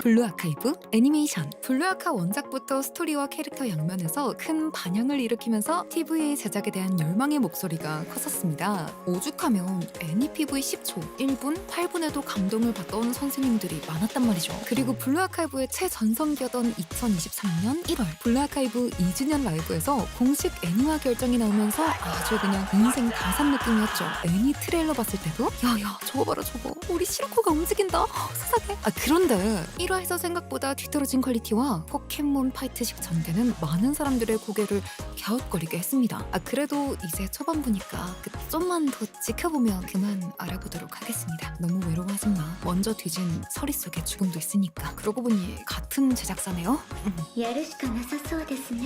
블루아카이브 애니메이션. 블루아카 원작부터 스토리와 캐릭터 양면에서 큰 반향을 일으키면서 TV 제작에 대한 열망의 목소리가 컸었습니다. 오죽하면 애니PV 10초, 1분, 8분에도 감동을 받던 선생님들이 많았단 말이죠. 그리고 블루아카이브의 최전성기였던 2023년 1월 블루아카이브 2주년 라이브에서 공식 애니화 결정이 나오면서 아주 그냥 인생 가산 느낌이었죠. 애니 트레일러 봤을 때도 야야 저거 봐라 저거 우리 시로코가 움직인다 세상에. 그런데 1화에서 생각보다 뒤떨어진 퀄리티와 포켓몬 파이트식 전개는 많은 사람들의 고개를 갸웃거리게 했습니다. 그래도 이제 초반부니까 좀만 더 지켜보면 그만 알아보도록 하겠습니다. 너무 외로워하지 마. 먼저 뒤진 서리 속에 죽음도 있으니까. 그러고 보니 같은 제작사네요. やるしかなさそうですね。